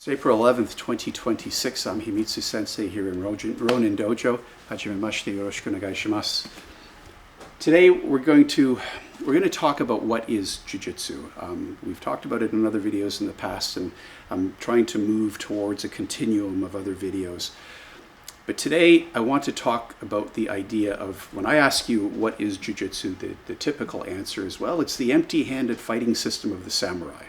It's April 11th, 2026. I'm Himitsu Sensei here in Ronin Dojo. Hajimemashite yoroshiku onegai shimasu. Today we're going to talk about what is Jujutsu. We've talked about it in other videos in the past, and I'm trying to move towards a continuum of other videos. But today I want to talk about the idea of, when I ask you what is Jujutsu, the typical answer is, well, it's the empty-handed fighting system of the samurai.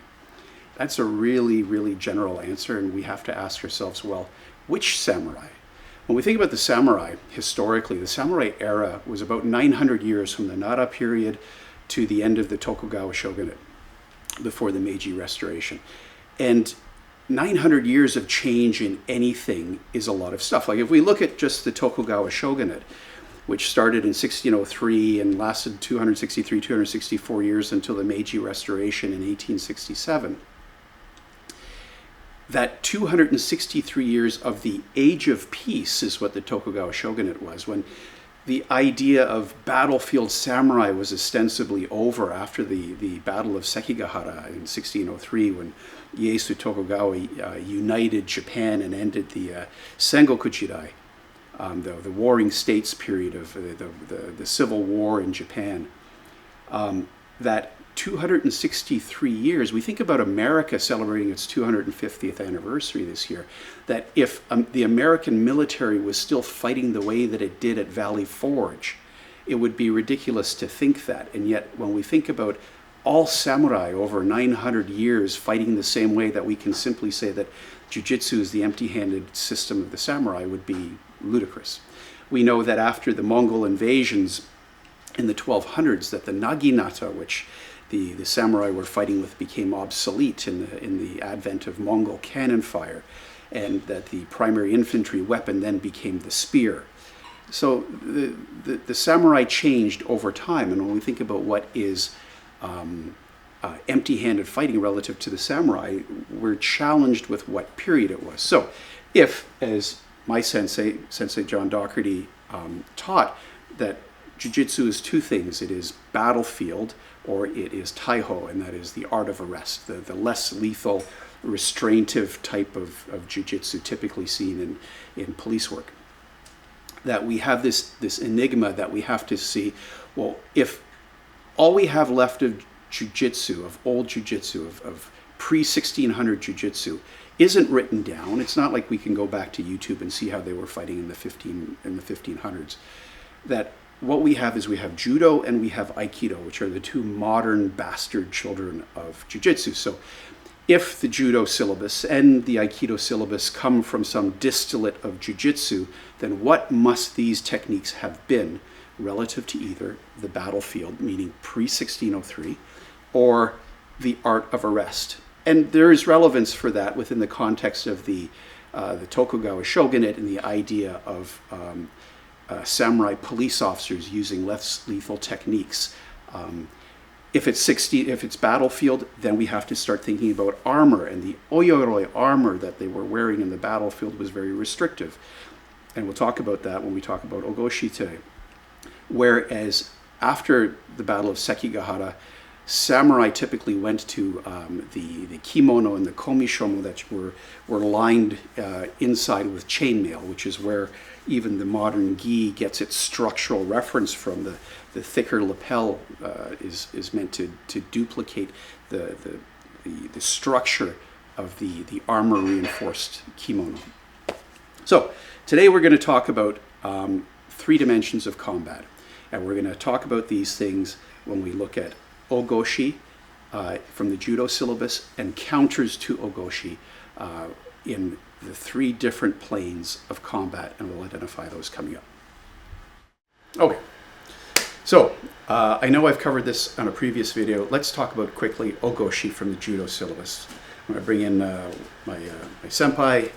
That's a really, really general answer, and we have to ask ourselves, well, which samurai? When we think about the samurai, historically, the samurai era was about 900 years from the Nara period to the end of the Tokugawa shogunate, before the Meiji Restoration. And 900 years of change in anything is a lot of stuff. Like if we look at just the Tokugawa shogunate, which started in 1603 and lasted 264 years until the Meiji Restoration in 1867, that 263 years of the age of peace is what the Tokugawa shogunate was, when the idea of battlefield samurai was ostensibly over after the Battle of Sekigahara in 1603, when Ieyasu Tokugawa united Japan and ended the Sengoku Jidai, the warring states period of the Civil War in Japan. That 263 years, we think about America celebrating its 250th anniversary this year, that if the American military was still fighting the way that it did at Valley Forge, it would be ridiculous to think that. And yet when we think about all samurai over 900 years fighting the same way, that we can simply say that Jujutsu is the empty-handed system of the samurai would be ludicrous. We know that after the Mongol invasions in the 1200s, that the naginata, which the samurai were fighting with, became obsolete in the advent of Mongol cannon fire, and that the primary infantry weapon then became the spear. So the samurai changed over time, and when we think about what is empty-handed fighting relative to the samurai, we're challenged with what period it was. So if, as my sensei John Doherty, taught, that Jujutsu is two things: it is battlefield, or it is taiho, and that is the art of arrest, the less lethal, restraintive type of Jujutsu typically seen in police work. That we have this enigma that we have to see, well, if all we have left of Jujutsu, of old Jujutsu, of pre-1600 Jujutsu, isn't written down, it's not like we can go back to YouTube and see how they were fighting in the 1500s, that what we have is we have Judo and we have Aikido, which are the two modern bastard children of Jujutsu. So if the Judo syllabus and the Aikido syllabus come from some distillate of Jujutsu, then what must these techniques have been relative to either the battlefield, meaning pre-1603, or the art of arrest? And there is relevance for that within the context of the Tokugawa shogunate and the idea of samurai police officers using less lethal techniques. If it's battlefield, then we have to start thinking about armor, and the oyoroi armor that they were wearing in the battlefield was very restrictive. And we'll talk about that when we talk about Goshi today. Whereas after the Battle of Sekigahara, samurai typically went to the kimono and the komishomo that were lined inside with chainmail, which is where even the modern gi gets its structural reference from. The thicker lapel is meant to duplicate the structure of the armor reinforced kimono. So today we're going to talk about three dimensions of combat, and we're going to talk about these things when we look at Ogoshi from the Judo syllabus and counters to Ogoshi in the three different planes of combat, and we'll identify those coming up. Okay, so I know I've covered this on a previous video. Let's talk about quickly Ogoshi from the Judo syllabus. I'm going to bring in my senpai.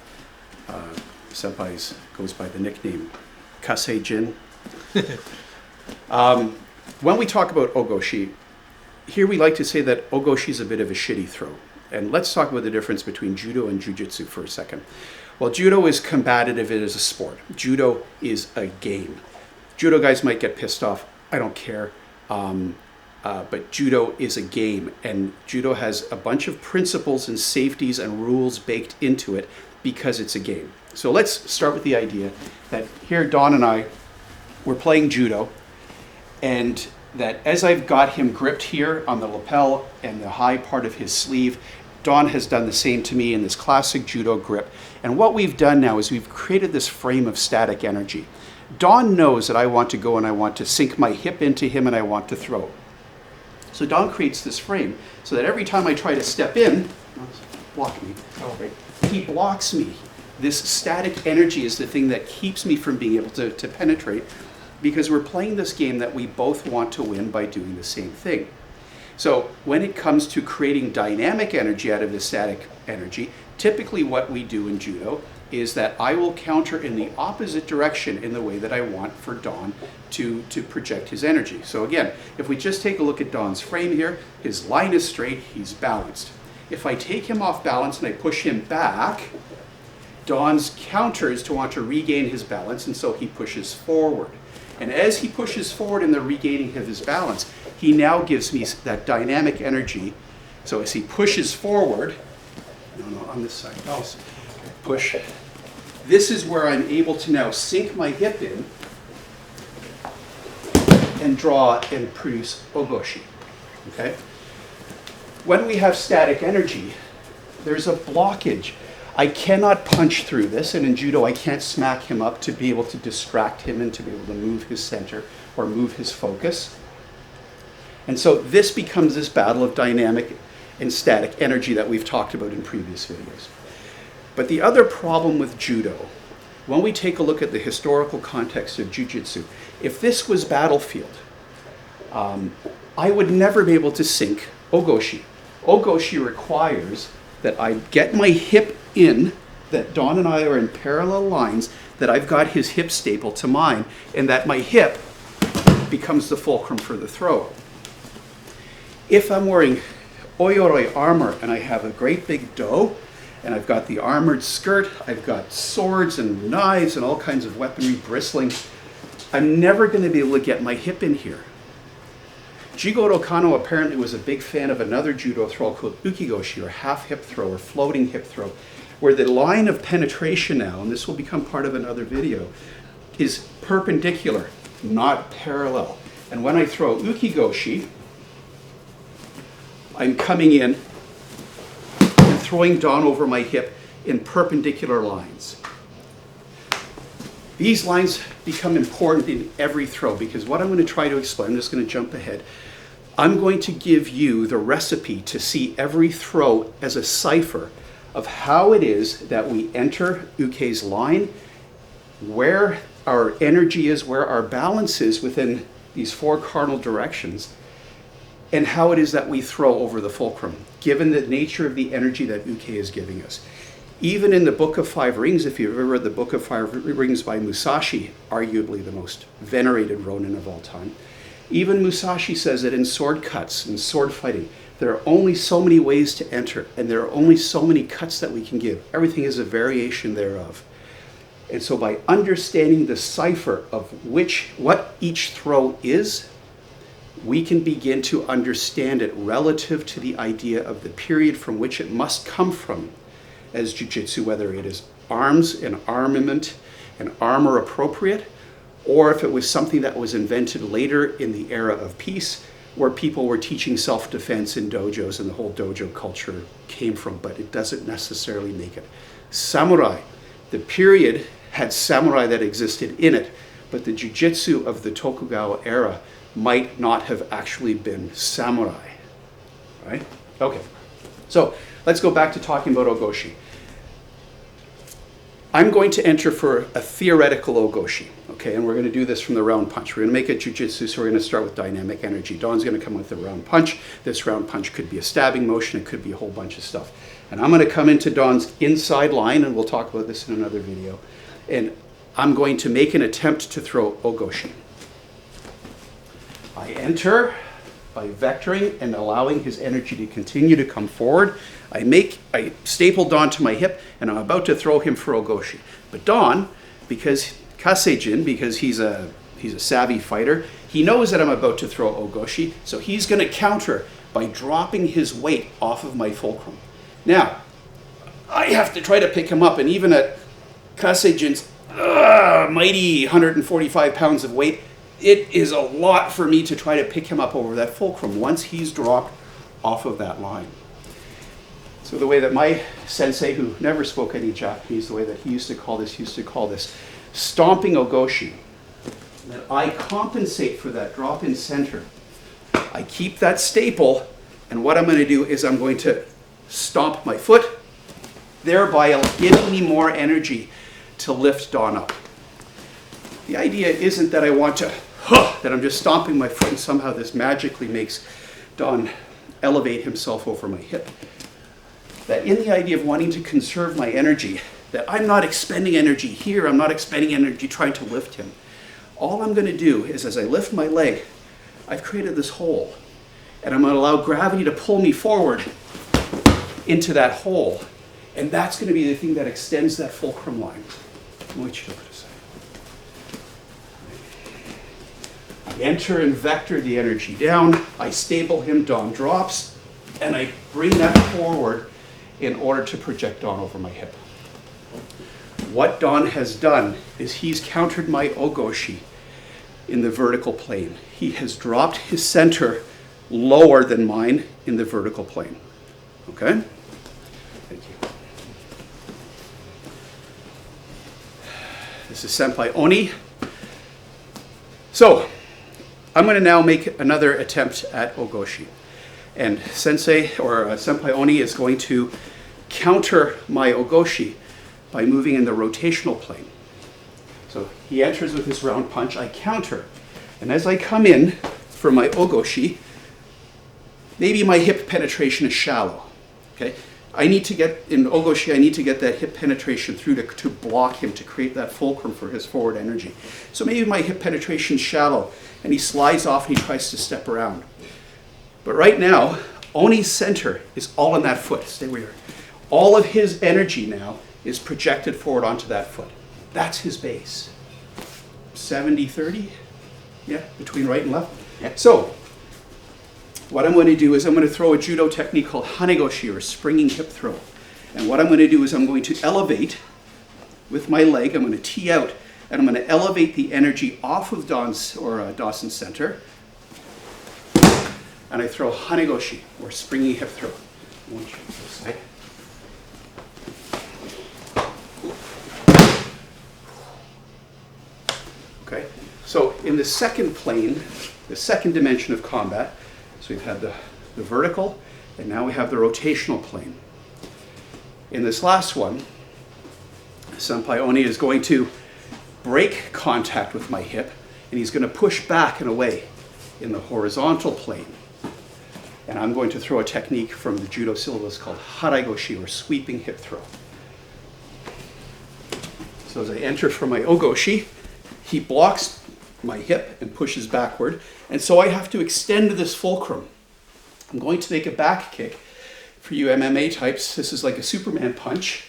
Senpai goes by the nickname Kasei Jin. When we talk about Ogoshi, here we like to say that Ogoshi is a bit of a shitty throw. And let's talk about the difference between Judo and Jujutsu for a second. Well, Judo is combative, it is a sport. Judo is a game. Judo guys might get pissed off. I don't care. but judo is a game, and judo has a bunch of principles and safeties and rules baked into it because it's a game. So let's start with the idea that here Don and I, we're playing judo, and that as I've got him gripped here on the lapel and the high part of his sleeve, Don has done the same to me in this classic judo grip. And what we've done now is we've created this frame of static energy. Don knows that I want to go and I want to sink my hip into him and I want to throw. So Don creates this frame so that every time I try to step in, block me, right, he blocks me. This static energy is the thing that keeps me from being able to penetrate, because we're playing this game that we both want to win by doing the same thing. So when it comes to creating dynamic energy out of the static energy, typically what we do in judo is that I will counter in the opposite direction in the way that I want for Don to project his energy. So again, if we just take a look at Don's frame here, his line is straight, he's balanced. If I take him off balance and I push him back, Don's counter is to want to regain his balance, and so he pushes forward. And as he pushes forward in the regaining of his balance, he now gives me that dynamic energy. So as he pushes forward, on this side, push. This is where I'm able to now sink my hip in and draw and produce ogoshi. Okay? When we have static energy, there's a blockage. I cannot punch through this, and in judo I can't smack him up to be able to distract him and to be able to move his center or move his focus. And so this becomes this battle of dynamic and static energy that we've talked about in previous videos. But the other problem with judo, when we take a look at the historical context of jujitsu, if this was battlefield, I would never be able to sink ogoshi. Ogoshi requires that I get my hip in, that Don and I are in parallel lines, that I've got his hip stapled to mine, and that my hip becomes the fulcrum for the throw. If I'm wearing oyoroi armor and I have a great big do, and I've got the armored skirt, I've got swords and knives and all kinds of weaponry bristling, I'm never going to be able to get my hip in here. Jigoro Kano apparently was a big fan of another judo throw called ukigoshi, or half hip throw, or floating hip throw, where the line of penetration now, and this will become part of another video, is perpendicular, not parallel. And when I throw ukigoshi, I'm coming in and throwing Don over my hip in perpendicular lines. These lines become important in every throw, because what I'm going to try to explain, I'm just going to jump ahead, I'm going to give you the recipe to see every throw as a cipher of how it is that we enter uke's line, where our energy is, where our balance is within these four cardinal directions, and how it is that we throw over the fulcrum, given the nature of the energy that uke is giving us. Even in the Book of Five Rings, if you've ever read the Book of Five Rings by Musashi, arguably the most venerated Ronin of all time, even Musashi says that in sword cuts and sword fighting, there are only so many ways to enter, and there are only so many cuts that we can give. Everything is a variation thereof. And so by understanding the cipher of what each throw is, we can begin to understand it relative to the idea of the period from which it must come from as jujitsu, whether it is arms and armament and armor appropriate, or if it was something that was invented later in the era of peace, where people were teaching self-defense in dojos and the whole dojo culture came from, but it doesn't necessarily make it. Samurai, the period had samurai that existed in it, but the jujitsu of the Tokugawa era might not have actually been samurai, right? Okay, so let's go back to talking about ogoshi. I'm going to enter for a theoretical ogoshi, okay? And we're going to do this from the round punch. We're going to make it jujitsu, so we're going to start with dynamic energy. Don's going to come with a round punch. This round punch could be a stabbing motion. It could be a whole bunch of stuff. And I'm going to come into Don's inside line, and we'll talk about this in another video. And I'm going to make an attempt to throw ogoshi. I enter by vectoring and allowing his energy to continue to come forward. I staple Don to my hip, and I'm about to throw him for ogoshi. But Don, because Kasejin, because he's a savvy fighter, He knows that I'm about to throw ogoshi, so he's going to counter by dropping his weight off of my fulcrum. Now, I have to try to pick him up, and even at Kasejin's mighty 145 pounds of weight, it is a lot for me to try to pick him up over that fulcrum once he's dropped off of that line. So the way that my sensei, who never spoke any Japanese, the way that he used to call this stomping ogoshi. That I compensate for that drop in center. I keep that staple, and what I'm going to do is I'm going to stomp my foot, thereby giving me more energy to lift Don up. The idea isn't that I want to, that I'm just stomping my foot and somehow this magically makes Don elevate himself over my hip. That in the idea of wanting to conserve my energy, that I'm not expending energy here, I'm not expending energy trying to lift him. All I'm going to do is as I lift my leg, I've created this hole, and I'm going to allow gravity to pull me forward into that hole, and that's going to be the thing that extends that fulcrum line. I enter and vector the energy down, I stable him, Don drops, and I bring that forward in order to project Don over my hip. What Don has done is he's countered my ogoshi in the vertical plane. He has dropped his center lower than mine in the vertical plane. Okay? Thank you. This is Senpai Oni. So, I'm going to now make another attempt at ogoshi. And Sensei, or Senpai Oni, is going to counter my ogoshi by moving in the rotational plane. So he enters with his round punch, I counter. And as I come in for my ogoshi, maybe my hip penetration is shallow. Okay? I need to get, in ogoshi, I need to get that hip penetration through to block him, to create that fulcrum for his forward energy. So maybe my hip penetration is shallow, and he slides off and he tries to step around. But right now, Oni's center is all in that foot. Stay where you are. All of his energy now is projected forward onto that foot. That's his base. 70-30? Yeah, between right and left. Yeah. So, what I'm going to do is I'm going to throw a judo technique called hanegoshi, or springing hip throw. And what I'm going to do is I'm going to elevate with my leg. I'm going to tee out, and I'm going to elevate the energy off of Dawson's center. And I throw hanegoshi, or springing hip throw. I want you to this side. Okay, so in the second plane, the second dimension of combat, so we've had the vertical, and now we have the rotational plane. In this last one, Senpai Oni is going to break contact with my hip, and he's going to push back and away in the horizontal plane. And I'm going to throw a technique from the judo syllabus called haraigoshi, or sweeping hip throw. So as I enter for my ogoshi, he blocks my hip and pushes backward, and so I have to extend this fulcrum. I'm going to make a back kick. For you MMA types, this is like a Superman punch.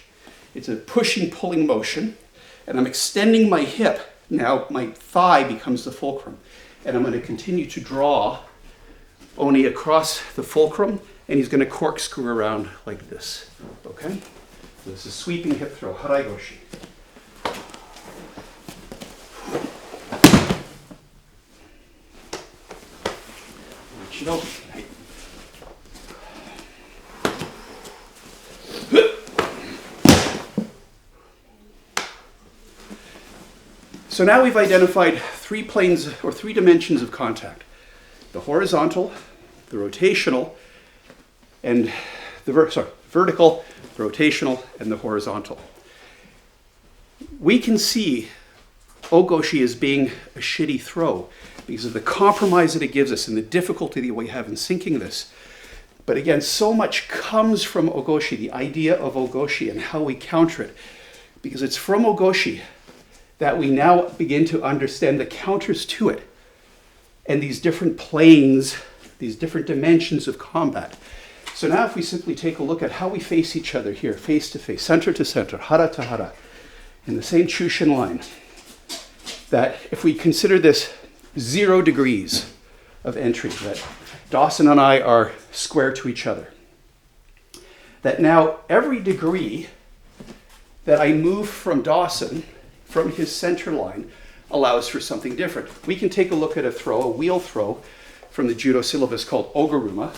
It's a pushing, pulling motion, and I'm extending my hip. Now my thigh becomes the fulcrum, and I'm going to continue to draw Oni across the fulcrum, and he's going to corkscrew around like this. Okay? So this is sweeping hip throw, haraigoshi. So now we've identified 3 planes, or 3 dimensions of contact. The horizontal, the rotational, and the vertical, the rotational, and the horizontal. We can see ogoshi as being a shitty throw because of the compromise that it gives us and the difficulty that we have in syncing this. But again, so much comes from ogoshi, the idea of ogoshi and how we counter it. Because it's from ogoshi that we now begin to understand the counters to it and these different planes, these different dimensions of combat. So now if we simply take a look at how we face each other here, face to face, center to center, hara to hara, in the same Chushin line, that if we consider this 0 degrees of entry, that Dawson and I are square to each other. That now every degree that I move from Dawson, from his center line, allows for something different. We can take a look at a throw, a wheel throw, from the judo syllabus called oguruma.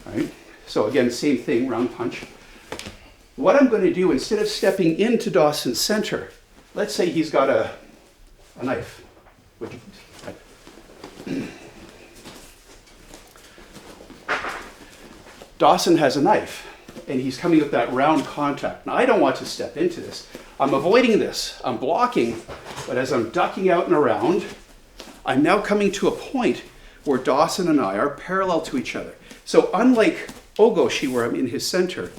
Right? So again, same thing, round punch. What I'm going to do, instead of stepping into Dawson's center, let's say he's got a knife. Would you? Dawson has a knife, and he's coming with that round contact. Now, I don't want to step into this. I'm avoiding this. I'm blocking, but as I'm ducking out and around, I'm now coming to a point where Dawson and I are parallel to each other. So unlike Goshi, where I'm in his center,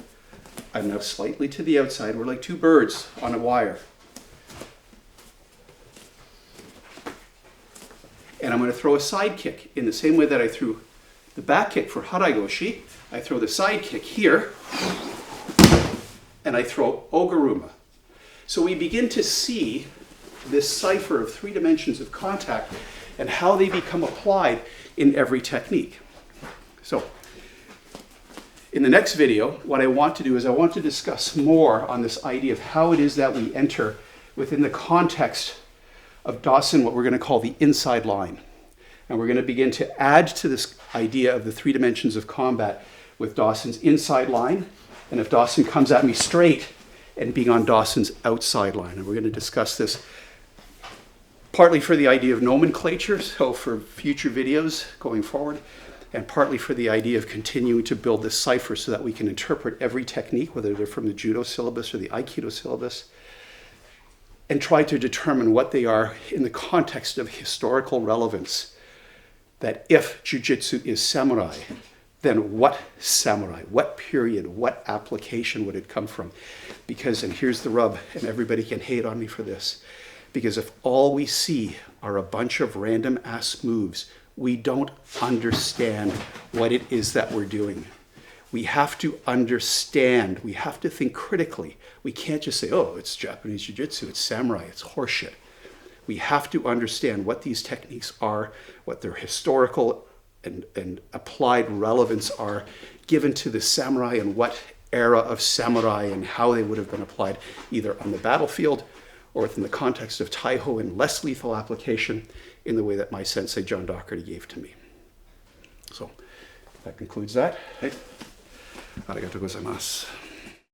I'm now slightly to the outside. We're like two birds on a wire. And I'm going to throw a side kick in the same way that I threw the back kick for Harai Goshi. I throw the side kick here, and I throw oguruma. So we begin to see this cipher of 3 dimensions of contact and how they become applied in every technique. So in the next video, what I want to do is I want to discuss more on this idea of how it is that we enter within the context of Dawson, what we're going to call the inside line. And we're going to begin to add to this idea of the 3 dimensions of combat with Dawson's inside line, and if Dawson comes at me straight, and being on Dawson's outside line. And we're going to discuss this partly for the idea of nomenclature, so for future videos going forward, and partly for the idea of continuing to build this cipher so that we can interpret every technique, whether they're from the judo syllabus or the aikido syllabus, and try to determine what they are in the context of historical relevance. That if jujitsu is samurai, then what samurai, what period, what application would it come from? Because, and here's the rub, and everybody can hate on me for this, because if all we see are a bunch of random ass moves, we don't understand what it is that we're doing. We have to understand, we have to think critically. We can't just say, oh, it's Japanese jiu-jitsu, it's samurai, it's horseshit. We have to understand what these techniques are, what their historical and applied relevance are given to the samurai and what era of samurai and how they would have been applied either on the battlefield or within the context of Taiho and less lethal application in the way that my sensei John Doherty gave to me. So that concludes that. Arigatou gozaimasu.